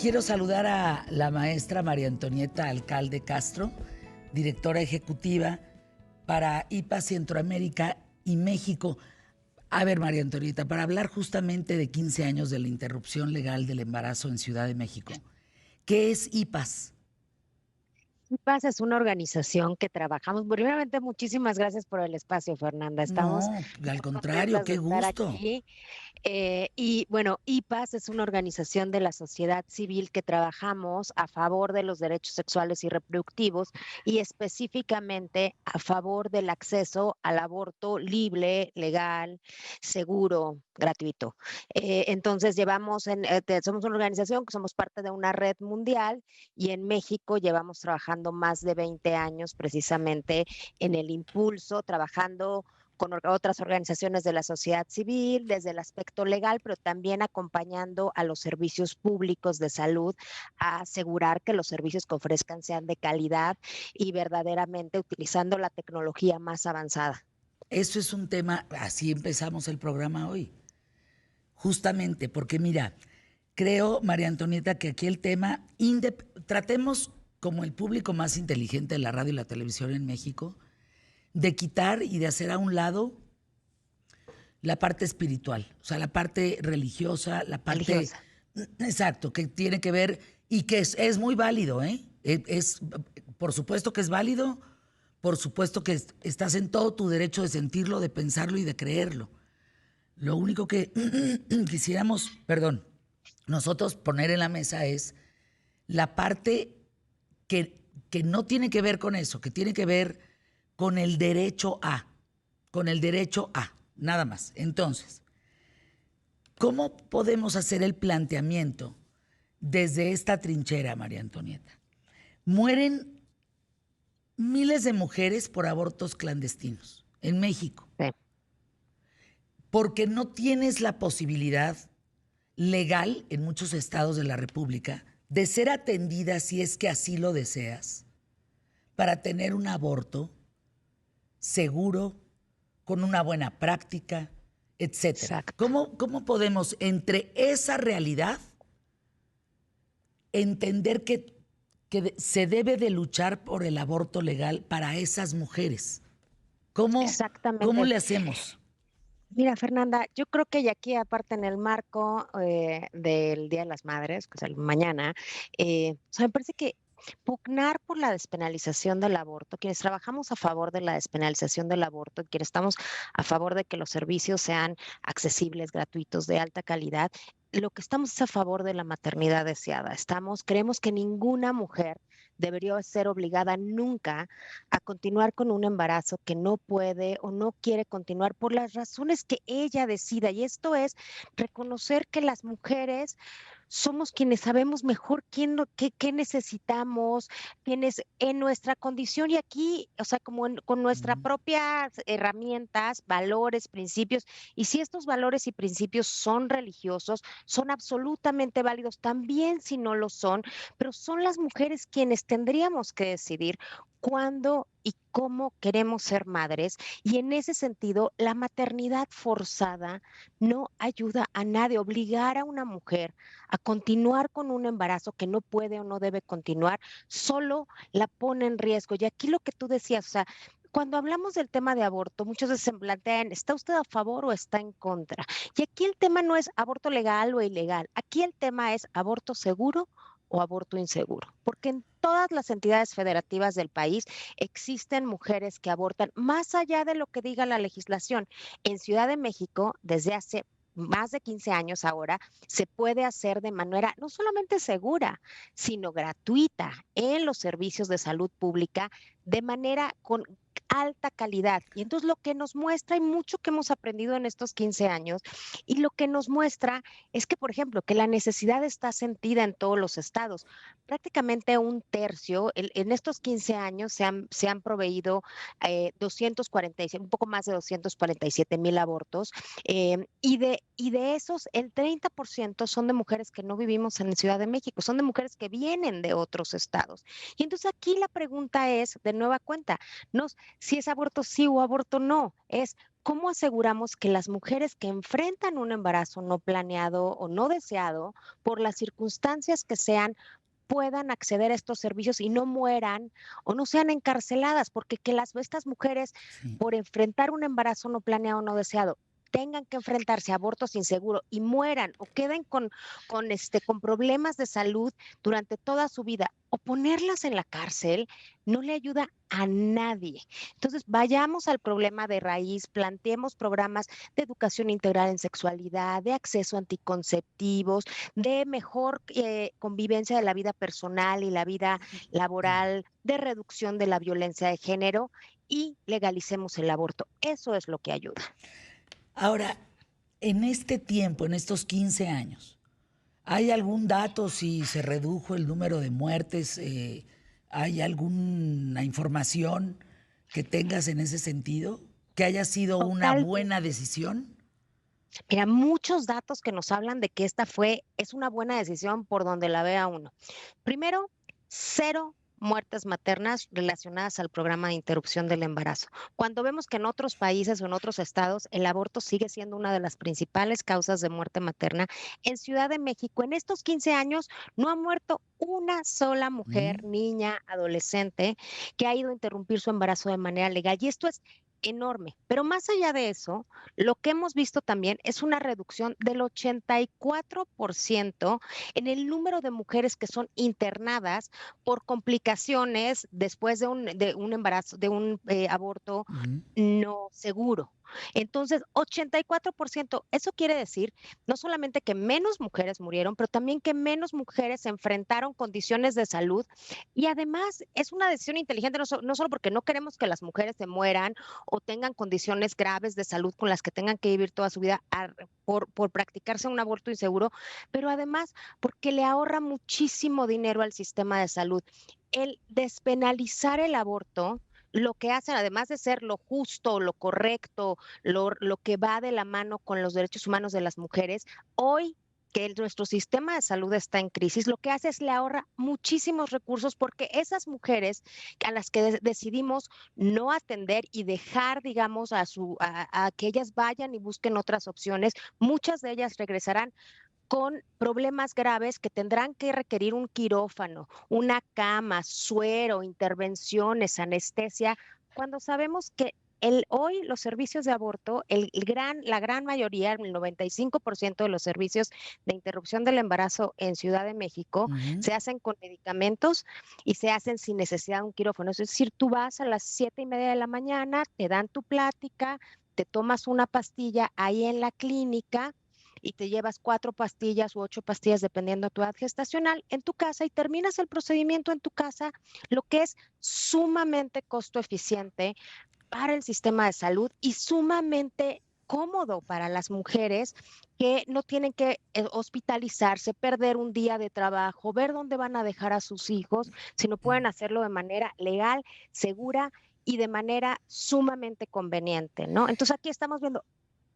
Quiero saludar a la maestra María Antonieta Alcalde Castro, directora ejecutiva para IPA Centroamérica y México. A ver, María Antonieta, para hablar justamente de 15 años de la interrupción legal del embarazo en Ciudad de México, ¿qué es IPAS? IPAS es una organización que trabajamos. Primeramente, muchísimas gracias por el espacio, Fernanda. Estamos No, muy al contrario, contentas de qué estar gusto. aquí. Y bueno, IPAS es una organización de la sociedad civil que trabajamos a favor de los derechos sexuales y reproductivos y específicamente a favor del acceso al aborto libre, legal, seguro, gratuito. Entonces, somos una organización que somos parte de una red mundial y en México llevamos trabajando más de 20 años precisamente en el impulso, trabajando con otras organizaciones de la sociedad civil, desde el aspecto legal, pero también acompañando a los servicios públicos de salud a asegurar que los servicios que ofrezcan sean de calidad y verdaderamente utilizando la tecnología más avanzada. Eso es un tema, así empezamos el programa hoy, justamente porque mira, creo, María Antonieta, que aquí el tema, tratemos como el público más inteligente de la radio y la televisión en México, de quitar y de hacer a un lado la parte espiritual, o sea, la parte religiosa, la parte, Religiosa. exacto, que tiene que ver y que es muy válido, ¿eh? Por supuesto que es válido, por supuesto que estás en todo tu derecho de sentirlo, de pensarlo y de creerlo. Lo único que quisiéramos, perdón, nosotros poner en la mesa es la parte que no tiene que ver con eso, que tiene que ver con el derecho con el derecho a, nada más. Entonces, ¿cómo podemos hacer el planteamiento desde esta trinchera, María Antonieta? Mueren miles de mujeres por abortos clandestinos en México, Sí. porque no tienes la posibilidad legal en muchos estados de la República de ser atendida si es que así lo deseas, para tener un aborto seguro, con una buena práctica, etcétera. Exacto. ¿Cómo podemos, entre esa realidad, entender que se debe de luchar por el aborto legal para esas mujeres? ¿Cómo Exactamente. le hacemos? Mira, Fernanda, yo creo que ya aquí, aparte en el marco del Día de las Madres, que es el mañana, o sea, me parece que pugnar por la despenalización del aborto, quienes trabajamos a favor de la despenalización del aborto, quienes estamos a favor de que los servicios sean accesibles, gratuitos, de alta calidad, lo que estamos es a favor de la maternidad deseada. Creemos que ninguna mujer debería ser obligada nunca a continuar con un embarazo que no puede o no quiere continuar por las razones que ella decida. Y esto es reconocer que las mujeres somos quienes sabemos mejor qué necesitamos, quienes en nuestra condición y aquí, o sea, con nuestras Mm. propias herramientas, valores, principios, y si estos valores y principios son religiosos, son absolutamente válidos, también si no lo son, pero son las mujeres quienes tendríamos que decidir cuándo y cómo queremos ser madres. Y en ese sentido, la maternidad forzada no ayuda a nadie. Obligar a una mujer a continuar con un embarazo que no puede o no debe continuar, solo la pone en riesgo. Y aquí lo que tú decías, o sea, cuando hablamos del tema de aborto, muchos veces se plantean, ¿está usted a favor o está en contra? Y aquí el tema no es aborto legal o ilegal, aquí el tema es aborto seguro o aborto inseguro, porque en todas las entidades federativas del país existen mujeres que abortan más allá de lo que diga la legislación. En Ciudad de México, desde hace más de 15 años ahora, se puede hacer de manera no solamente segura, sino gratuita en los servicios de salud pública de manera con alta calidad. Y entonces lo que nos muestra, y mucho que hemos aprendido en estos 15 años, y lo que nos muestra es que, por ejemplo, que la necesidad está sentida en todos los estados. Prácticamente un tercio, en estos 15 años se han proveído 247, un poco más de 247,000 abortos, y de esos, el 30% son de mujeres que no vivimos en la Ciudad de México, son de mujeres que vienen de otros estados. Y entonces aquí la pregunta es, de nueva cuenta, no si es aborto sí o aborto no, es ¿cómo aseguramos que las mujeres que enfrentan un embarazo no planeado o no deseado, por las circunstancias que sean, puedan acceder a estos servicios y no mueran o no sean encarceladas? Porque que estas mujeres, Sí. por enfrentar un embarazo no planeado o no deseado, tengan que enfrentarse a abortos inseguros y mueran o queden con problemas de salud durante toda su vida o ponerlas en la cárcel, no le ayuda a nadie. Entonces, vayamos al problema de raíz, planteemos programas de educación integral en sexualidad, de acceso a anticonceptivos, de mejor convivencia de la vida personal y la vida laboral, de reducción de la violencia de género y legalicemos el aborto. Eso es lo que ayuda. Ahora, en este tiempo, en estos 15 años, ¿hay algún dato si se redujo el número de muertes? ¿Hay alguna información que tengas en ese sentido? ¿Que haya sido una Totalmente. buena decisión? Mira, muchos datos que nos hablan de que es una buena decisión por donde la vea uno. Primero, cero muertes maternas relacionadas al programa de interrupción del embarazo. Cuando vemos que en otros países o en otros estados el aborto sigue siendo una de las principales causas de muerte materna, en Ciudad de México en estos 15 años no ha muerto una sola mujer, Mm. niña, adolescente que ha ido a interrumpir su embarazo de manera legal. Y esto es enorme. Pero más allá de eso, lo que hemos visto también es una reducción del 84% en el número de mujeres que son internadas por complicaciones después de un embarazo, de un aborto Ujú. no seguro. Entonces, 84%, eso quiere decir no solamente que menos mujeres murieron, pero también que menos mujeres enfrentaron condiciones de salud. Y además es una decisión inteligente, no solo porque no queremos que las mujeres se mueran o tengan condiciones graves de salud con las que tengan que vivir toda su vida por practicarse un aborto inseguro, pero además porque le ahorra muchísimo dinero al sistema de salud. El despenalizar el aborto, lo que hacen, además de ser lo justo, lo correcto, lo que va de la mano con los derechos humanos de las mujeres, hoy que nuestro sistema de salud está en crisis, lo que hace es le ahorra muchísimos recursos porque esas mujeres a las que decidimos no atender y dejar, digamos, a que ellas vayan y busquen otras opciones, muchas de ellas regresarán con problemas graves que tendrán que requerir un quirófano, una cama, suero, intervenciones, anestesia, cuando sabemos que hoy los servicios de aborto, la gran mayoría, el 95% de los servicios de interrupción del embarazo en Ciudad de México Ujú. se hacen con medicamentos y se hacen sin necesidad de un quirófano. Es decir, tú vas a las 7:30 de la mañana, te dan tu plática, te tomas una pastilla ahí en la clínica y te llevas 4 pastillas u 8 pastillas, dependiendo de tu edad gestacional, en tu casa y terminas el procedimiento en tu casa, lo que es sumamente costo eficiente para el sistema de salud y sumamente cómodo para las mujeres que no tienen que hospitalizarse, perder un día de trabajo, ver dónde van a dejar a sus hijos, sino pueden hacerlo de manera legal, segura y de manera sumamente conveniente, ¿no? Entonces aquí estamos viendo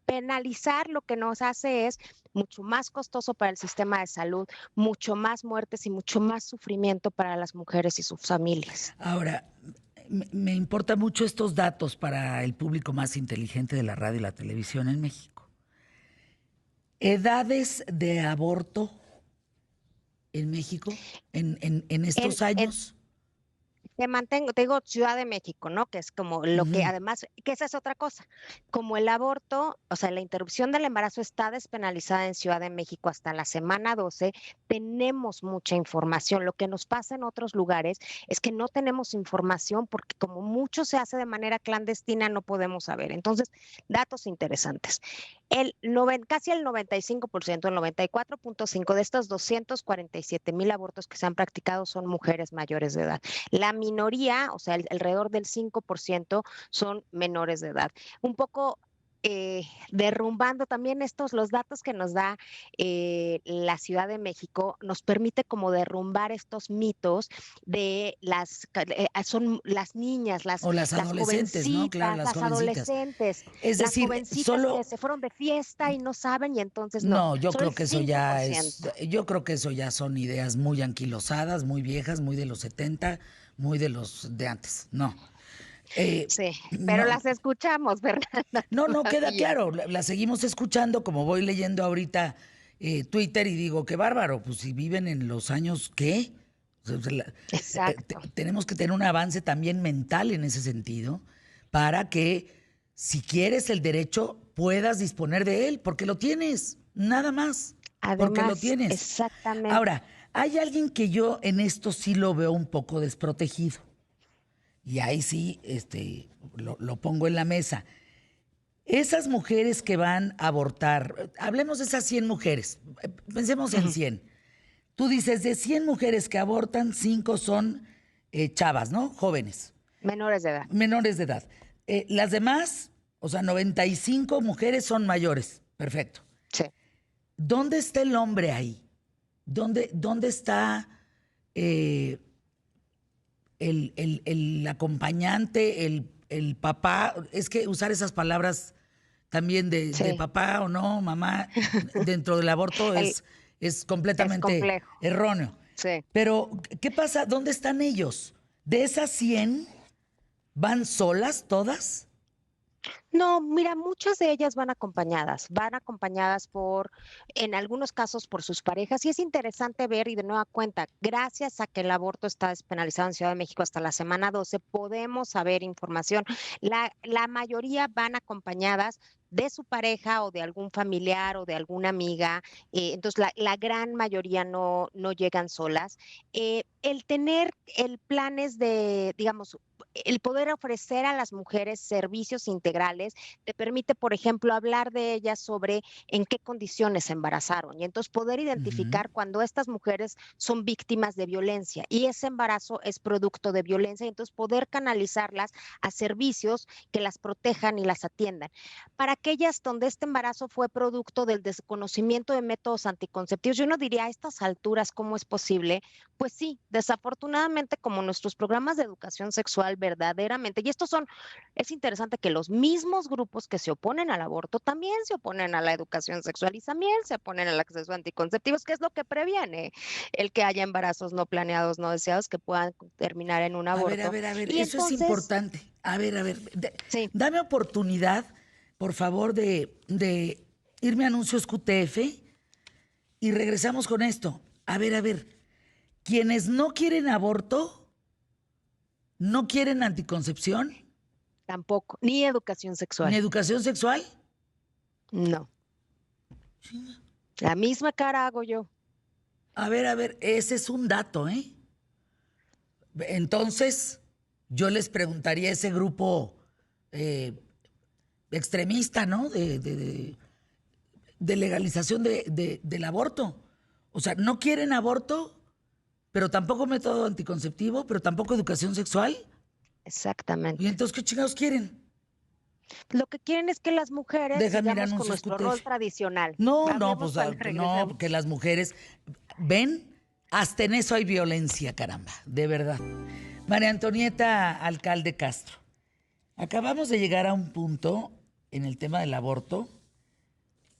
penalizar lo que nos hace es mucho más costoso para el sistema de salud, mucho más muertes y mucho más sufrimiento para las mujeres y sus familias. Ahora, me importan mucho estos datos para el público más inteligente de la radio y la televisión en México. Edades de aborto en México en En, estos en, años. te digo Ciudad de México, ¿no? Que es como lo que Ujú. además, que esa es otra cosa. Como el aborto, o sea, la interrupción del embarazo está despenalizada en Ciudad de México hasta la semana 12, tenemos mucha información. Lo que nos pasa en otros lugares es que no tenemos información porque como mucho se hace de manera clandestina, no podemos saber. Entonces, datos interesantes. Casi el 95%, el 94.5 de estos 247,000 abortos que se han practicado son mujeres mayores de edad. La minoría, o sea, alrededor del 5% son menores de edad. Un poco derrumbando también los datos que nos da la Ciudad de México, nos permite como derrumbar estos mitos de son las niñas, O las las adolescentes, ¿no? Claro, jovencitas, las las jovencitas. adolescentes, Es las decir, jovencitas que solo, se fueron de fiesta y no saben y entonces no, no, yo solo creo el que eso ya 5%. es, yo creo que eso ya son ideas muy anquilosadas, muy viejas, muy de los 70, muy de los de antes. No. Sí, pero no, las escuchamos, Fernanda, no, queda todavía. claro, la seguimos escuchando, como voy leyendo ahorita Twitter y digo, qué bárbaro, pues si viven en los años, ¿qué? O sea, Exacto. tenemos que tener un avance también mental en ese sentido para que si quieres el derecho puedas disponer de él, porque lo tienes, nada más, porque lo Además, tienes. exactamente. Ahora, hay alguien que yo en esto sí lo veo un poco desprotegido. Y ahí sí, lo pongo en la mesa. Esas mujeres que van a abortar, hablemos de esas 100 mujeres, pensemos en Ujú. 100. Tú dices, de 100 mujeres que abortan, 5 son chavas, ¿no? Jóvenes, Menores de edad. menores de edad. Las demás, o sea, 95 mujeres son mayores. Perfecto. Sí. ¿Dónde está el hombre ahí? ¿Dónde está eh, el acompañante, el papá? Es que usar esas palabras también de Sí. papá o no, mamá, dentro del aborto El, es es completamente complejo. erróneo. Sí. Pero, ¿qué pasa? ¿Dónde están ellos? De esas 100, ¿van solas todas? No, mira, muchas de ellas van acompañadas en algunos casos por sus parejas, y es interesante ver, y de nueva cuenta, gracias a que el aborto está despenalizado en Ciudad de México hasta la semana 12, podemos saber información. La mayoría van acompañadas de su pareja o de algún familiar o de alguna amiga, entonces la gran mayoría no llegan solas. El tener el planes de, digamos, el poder ofrecer a las mujeres servicios integrales te permite, por ejemplo, hablar de ellas sobre en qué condiciones se embarazaron y entonces poder Ujú. identificar cuando estas mujeres son víctimas de violencia y ese embarazo es producto de violencia y entonces poder canalizarlas a servicios que las protejan y las atiendan. Para aquellas donde este embarazo fue producto del desconocimiento de métodos anticonceptivos, yo no diría a estas alturas cómo es posible. Pues sí, desafortunadamente, como nuestros programas de educación sexual verdaderamente, y estos son, es interesante que los mismos grupos que se oponen al aborto también se oponen a la educación sexual y también se oponen al acceso a anticonceptivos, que es lo que previene el que haya embarazos no planeados, no deseados, que puedan terminar en un aborto. A ver, Y eso es entonces, importante. A ver, sí, dame oportunidad, por favor, de irme a anuncios QTF y regresamos con esto. A ver, quienes no quieren aborto, no quieren anticoncepción, tampoco, ni educación ni sexual, educación sexual. no. La misma cara hago yo. A ver, ese es un dato, ¿eh? Entonces, yo les preguntaría a ese grupo eh, extremista, ¿no? De legalización del aborto. O sea, no quieren aborto, pero tampoco método anticonceptivo, pero tampoco educación sexual. ¿Y Exactamente. entonces qué chingados quieren? Lo que quieren es que las mujeres Déjame ir a sigamos con anuncios nuestro rol QTF. tradicional. No, Hablemos pues cuando no, porque regresemos. las mujeres, ven, hasta en eso hay violencia, caramba, de verdad. María Antonieta Alcalde Castro, acabamos de llegar a un punto en el tema del aborto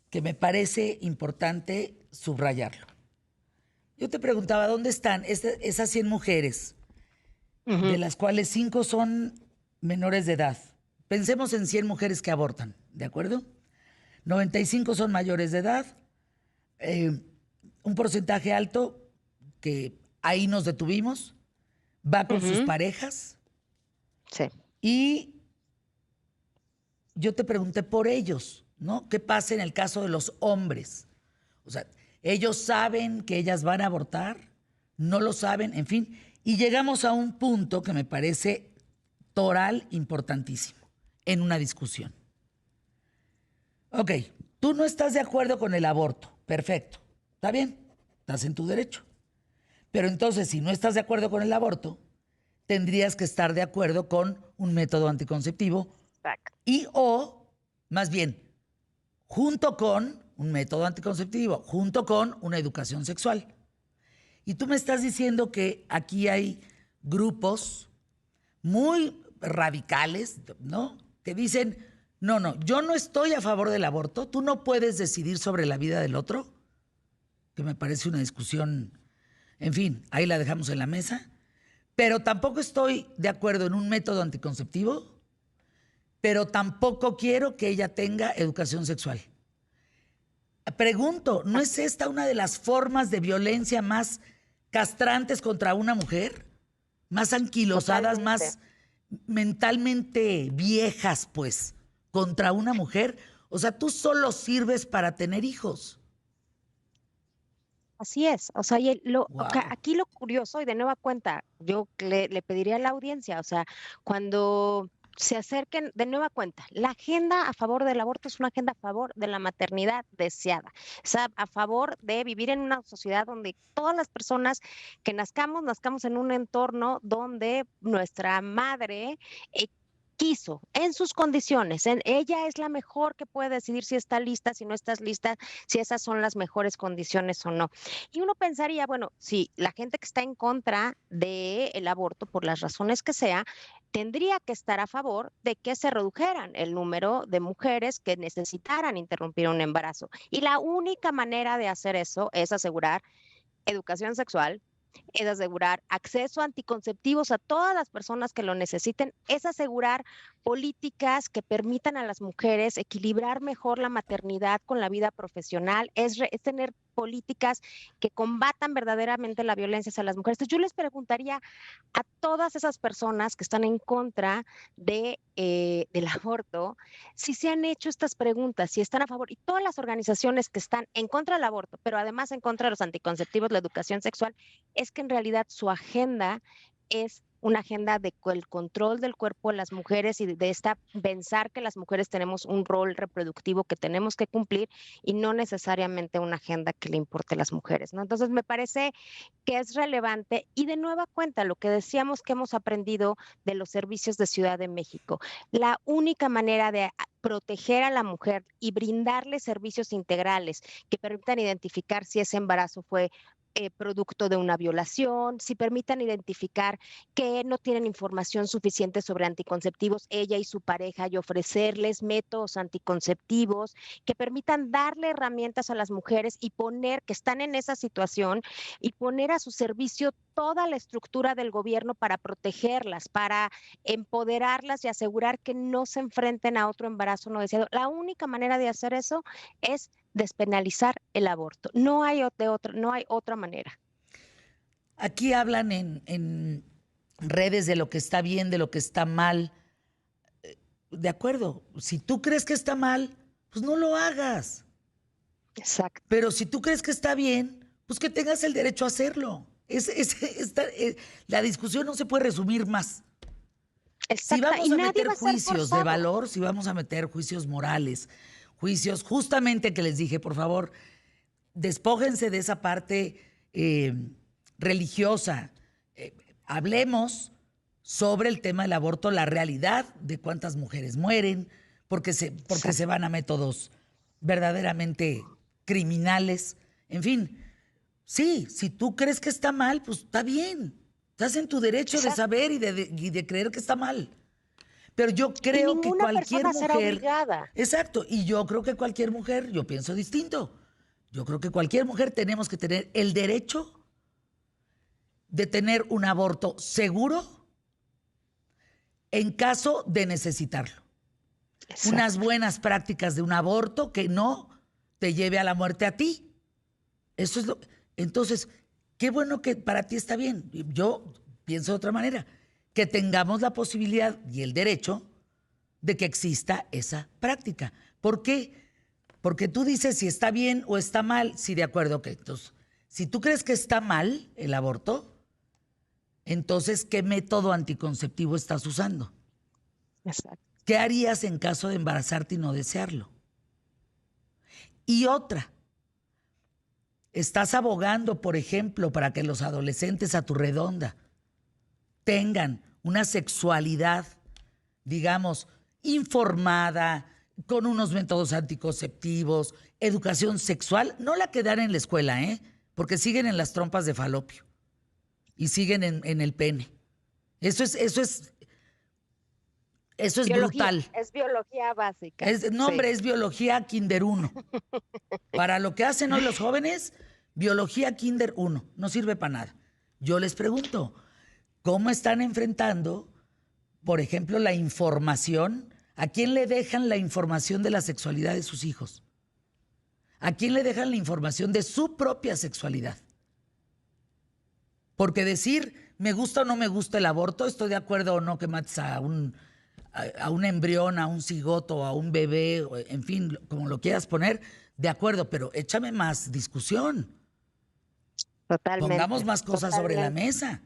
que me parece importante subrayarlo. Yo te preguntaba, ¿dónde están esas 100 mujeres, de Ujú. las cuales 5 son menores de edad? Pensemos en 100 mujeres que abortan, ¿de acuerdo? 95 son mayores de edad, eh, un porcentaje alto, que ahí nos detuvimos, va con sus Ujú. parejas, Sí, y yo te pregunté por ellos, ¿no? ¿Qué pasa en el caso de los hombres? O sea, ellos saben que ellas van a abortar, no lo saben, en fin. Y llegamos a un punto que me parece toral importantísimo en una discusión. Ok, tú no estás de acuerdo con el aborto, perfecto, está bien, estás en tu derecho. Pero entonces, si no estás de acuerdo con el aborto, tendrías que estar de acuerdo con un método anticonceptivo exacto. y o, más bien, junto con un método anticonceptivo, junto con una educación sexual. Y tú me estás diciendo que aquí hay grupos muy radicales, ¿no? Que dicen, no, yo no estoy a favor del aborto, tú no puedes decidir sobre la vida del otro, que me parece una discusión, en fin, ahí la dejamos en la mesa, Pero tampoco estoy de acuerdo en un método anticonceptivo, pero tampoco quiero que ella tenga educación sexual. Pregunto, ¿no es esta una de las formas de violencia más castrantes contra una mujer? Más anquilosadas, Totalmente. más mentalmente viejas, pues, contra una mujer. O sea, tú solo sirves para tener hijos. Así es, o sea, Wow. aquí lo curioso, y de nueva cuenta, yo le pediría a la audiencia, o sea, cuando se acerquen, de nueva cuenta, la agenda a favor del aborto es una agenda a favor de la maternidad deseada, o sea, a favor de vivir en una sociedad donde todas las personas que nazcamos en un entorno donde nuestra madre quiso, en sus condiciones, ella es la mejor que puede decidir si está lista, si no estás lista, si esas son las mejores condiciones o no. Y uno pensaría, bueno, si la gente que está en contra del aborto, por las razones que sea, tendría que estar a favor de que se redujeran el número de mujeres que necesitaran interrumpir un embarazo. Y la única manera de hacer eso es asegurar educación sexual, es asegurar acceso a anticonceptivos a todas las personas que lo necesiten, es asegurar políticas que permitan a las mujeres equilibrar mejor la maternidad con la vida profesional, es tener políticas que combatan verdaderamente la violencia hacia las mujeres. Entonces, yo les preguntaría a todas esas personas que están en contra del aborto, si se han hecho estas preguntas, si están a favor, y todas las organizaciones que están en contra del aborto, pero además en contra de los anticonceptivos, la educación sexual, es que en realidad su agenda es una agenda de el control del cuerpo de las mujeres y de esta pensar que las mujeres tenemos un rol reproductivo que tenemos que cumplir y no necesariamente una agenda que le importe a las mujeres, ¿no? Entonces me parece que es relevante y de nueva cuenta lo que decíamos que hemos aprendido de los servicios de Ciudad de México. La única manera de proteger a la mujer y brindarle servicios integrales que permitan identificar si ese embarazo fue producto de una violación, si permitan identificar que no tienen información suficiente sobre anticonceptivos, ella y su pareja, y ofrecerles métodos anticonceptivos que permitan darle herramientas a las mujeres y poner que están en esa situación y poner a su servicio toda la estructura del gobierno para protegerlas, para empoderarlas y asegurar que no se enfrenten a otro embarazo no deseado. La única manera de hacer eso es despenalizar el aborto. No hay otra manera. Aquí hablan en redes de lo que está bien, de lo que está mal. De acuerdo, si tú crees que está mal, pues no lo hagas. Exacto. Pero si tú crees que está bien, pues que tengas el derecho a hacerlo. La discusión no se puede resumir más. Si Exacta. vamos Y a nadie meter va a ser juicios de forzado. valor, si vamos a meter juicios morales, juicios justamente que les dije, por favor, despójense de esa parte religiosa. Hablemos sobre el tema del aborto, la realidad de cuántas mujeres mueren, porque se van a métodos verdaderamente criminales. En fin, sí, si tú crees que está mal, pues está bien. Estás en tu derecho de Exacto. saber y de creer que está mal. Pero yo Y creo que ninguna cualquier persona será mujer, obligada. exacto, y yo creo que cualquier mujer, yo pienso distinto. Yo creo que cualquier mujer tenemos que tener el derecho de tener un aborto seguro en caso de necesitarlo. Unas Exacto. buenas prácticas de un aborto que no te lleve a la muerte a ti. Eso es lo. Entonces, qué bueno que para ti está bien. Yo pienso de otra manera. Que tengamos la posibilidad y el derecho de que exista esa práctica. ¿Por qué? Porque tú dices si está bien o está mal. Sí, de acuerdo. Ok, entonces, si tú crees que está mal el aborto, entonces, ¿qué método anticonceptivo estás usando? Exacto. ¿Qué harías en caso de embarazarte y no desearlo? Y otra, estás abogando, por ejemplo, para que los adolescentes a tu redonda tengan una sexualidad, digamos, informada, con unos métodos anticonceptivos, educación sexual, no la que dan en la escuela, porque siguen en las trompas de falopio y siguen en el pene. Eso es Biología, brutal. es biología básica. No, Sí. hombre, es biología Kinder 1. Para lo que hacen hoy los jóvenes, biología Kinder 1. No sirve para nada. Yo les pregunto, cómo están enfrentando, por ejemplo, la información. ¿A quién le dejan la información de la sexualidad de sus hijos? ¿A quién le dejan la información de su propia sexualidad? Porque decir, me gusta o no me gusta el aborto, estoy de acuerdo o no que mates a un embrión, a un cigoto, a un bebé, en fin, como lo quieras poner, de acuerdo, pero échame más discusión. Totalmente. Pongamos más cosas sobre la mesa.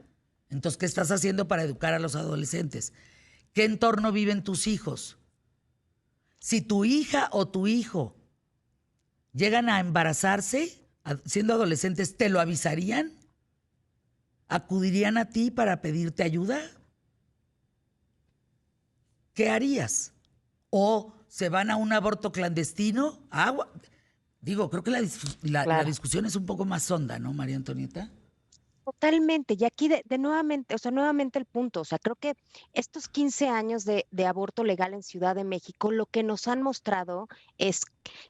Entonces, ¿qué estás haciendo para educar a los adolescentes? ¿Qué entorno viven tus hijos? Si tu hija o tu hijo llegan a embarazarse siendo adolescentes, ¿te lo avisarían? ¿Acudirían a ti para pedirte ayuda? ¿Qué harías? ¿O se van a un aborto clandestino? Digo, creo que la discusión es un poco más honda, ¿no, María Antonieta? Totalmente, y aquí de nuevamente, o sea, nuevamente el punto, o sea, creo que estos 15 años de aborto legal en Ciudad de México, lo que nos han mostrado es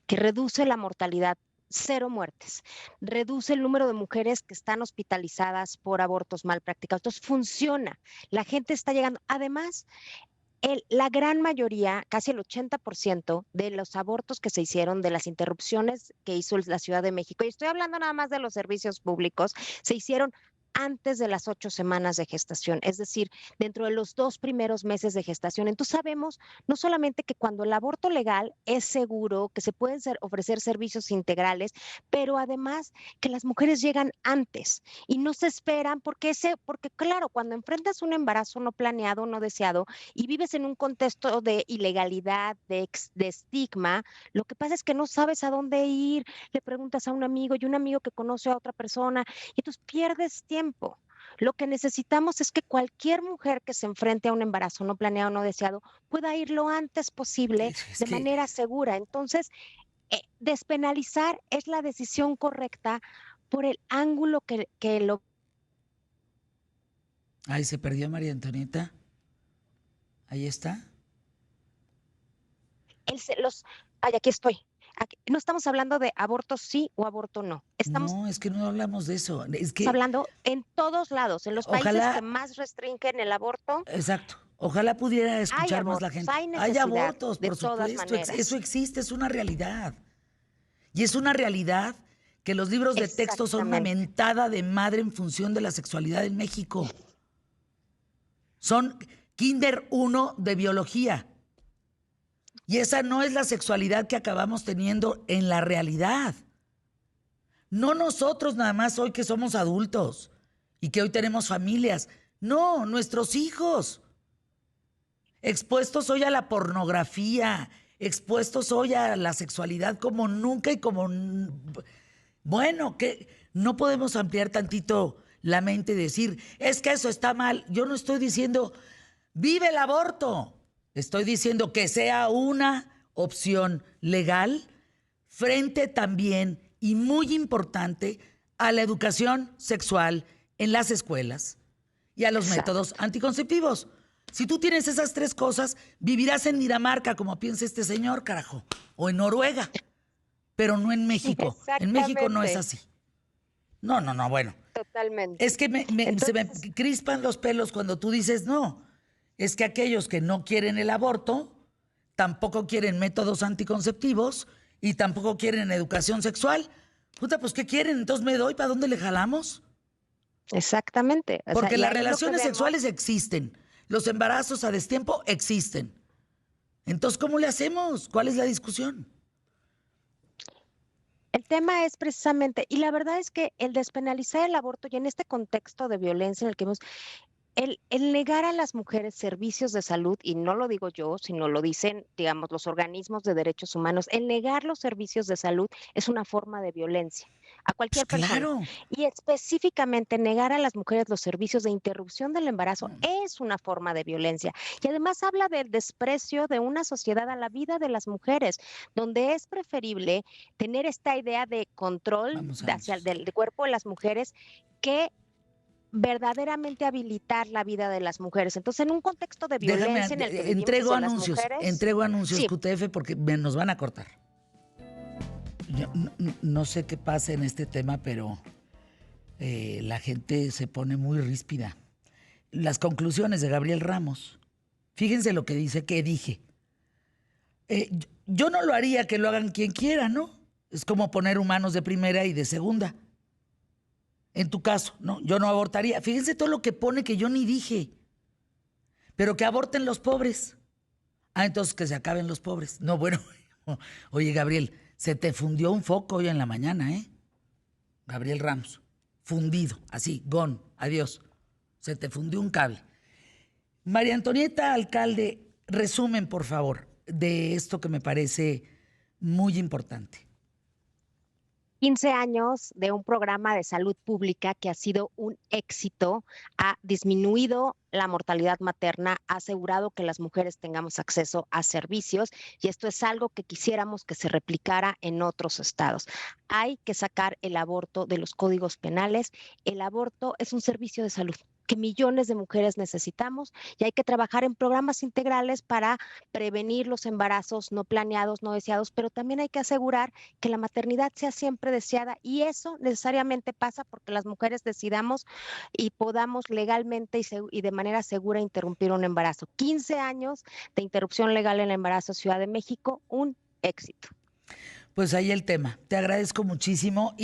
que reduce la mortalidad, 0 muertes, reduce el número de mujeres que están hospitalizadas por abortos mal practicados. Entonces funciona, la gente está llegando. Además, la gran mayoría, casi el 80% de los abortos que se hicieron, de las interrupciones que hizo la Ciudad de México, y estoy hablando nada más de los servicios públicos, se hicieron antes de las 8 semanas de gestación, es decir, dentro de los 2 primeros meses de gestación. Entonces sabemos no solamente que cuando el aborto legal es seguro, que se pueden ofrecer servicios integrales, pero además que las mujeres llegan antes y no se esperan porque claro, cuando enfrentas un embarazo no planeado, no deseado y vives en un contexto de ilegalidad, de estigma, lo que pasa es que no sabes a dónde ir, le preguntas a un amigo y un amigo que conoce a otra persona y entonces pierdes tiempo. Lo que necesitamos es que cualquier mujer que se enfrente a un embarazo no planeado, no deseado, pueda ir lo antes posible de manera segura. Entonces, despenalizar es la decisión correcta por el ángulo que lo... Ay, se perdió María Antonieta. Ahí está. Aquí estoy. No estamos hablando de aborto sí o aborto no. No, es que no hablamos de eso. Es que hablando en todos lados, en los países que más restringen el aborto. Exacto. Ojalá pudiera escuchar más la gente. Hay abortos, por todas supuesto. maneras. Eso existe, es una realidad. Y es una realidad que los libros de texto son una mentada de madre en función de la sexualidad en México. Son Kinder 1 de biología. Y esa no es la sexualidad que acabamos teniendo en la realidad. No nosotros nada más hoy que somos adultos y que hoy tenemos familias. No, nuestros hijos. Expuestos hoy a la pornografía, expuestos hoy a la sexualidad como nunca y como... Bueno, que no podemos ampliar tantito la mente y decir, es que eso está mal. Yo no estoy diciendo, vive el aborto. Estoy diciendo que sea una opción legal frente también, y muy importante, a la educación sexual en las escuelas y a los métodos anticonceptivos. Si tú tienes esas 3 cosas, vivirás en Dinamarca, como piensa este señor, carajo, o en Noruega, pero no en México. En México no es así. No, bueno. Totalmente. Es que se me crispan los pelos cuando tú dices no. Es que aquellos que no quieren el aborto tampoco quieren métodos anticonceptivos y tampoco quieren educación sexual. Puta, pues ¿qué quieren? Entonces me doy, ¿para dónde le jalamos? Exactamente. Porque las relaciones sexuales existen. Los embarazos a destiempo existen. Entonces, ¿cómo le hacemos? ¿Cuál es la discusión? El tema es precisamente, y la verdad es que el despenalizar el aborto y en este contexto de violencia en el que hemos, el negar a las mujeres servicios de salud, y no lo digo yo, sino lo dicen, digamos, los organismos de derechos humanos, el negar los servicios de salud es una forma de violencia a cualquier persona. Y específicamente negar a las mujeres los servicios de interrupción del embarazo es una forma de violencia. Y además habla del desprecio de una sociedad a la vida de las mujeres, donde es preferible tener esta idea de control del cuerpo de las mujeres que verdaderamente habilitar la vida de las mujeres. Entonces, en un contexto de violencia en el que entrego anuncios, sí. QTF, porque nos van a cortar. Yo no sé qué pasa en este tema, pero la gente se pone muy ríspida. las conclusiones de Gabriel Ramos. Fíjense lo que dice, que dije. Yo no lo haría que lo hagan quien quiera, ¿no? Es como poner humanos de primera y de segunda. En tu caso, ¿no? Yo no abortaría. Fíjense todo lo que pone que yo ni dije. Pero que aborten los pobres. Ah, entonces que se acaben los pobres. No, bueno. Oye, Gabriel, se te fundió un foco hoy en la mañana, ¿eh? Gabriel Ramos. Fundido, así, gone, adiós. Se te fundió un cable. María Antonieta, alcalde, resumen, por favor, de esto que me parece muy importante. 15 años de un programa de salud pública que ha sido un éxito, ha disminuido la mortalidad materna, ha asegurado que las mujeres tengamos acceso a servicios y esto es algo que quisiéramos que se replicara en otros estados. Hay que sacar el aborto de los códigos penales. El aborto es un servicio de salud que millones de mujeres necesitamos y hay que trabajar en programas integrales para prevenir los embarazos no planeados, no deseados, pero también hay que asegurar que la maternidad sea siempre deseada y eso necesariamente pasa porque las mujeres decidamos y podamos legalmente y de manera segura interrumpir un embarazo. 15 años de interrupción legal en el embarazo, Ciudad de México, un éxito. Pues ahí el tema. Te agradezco muchísimo.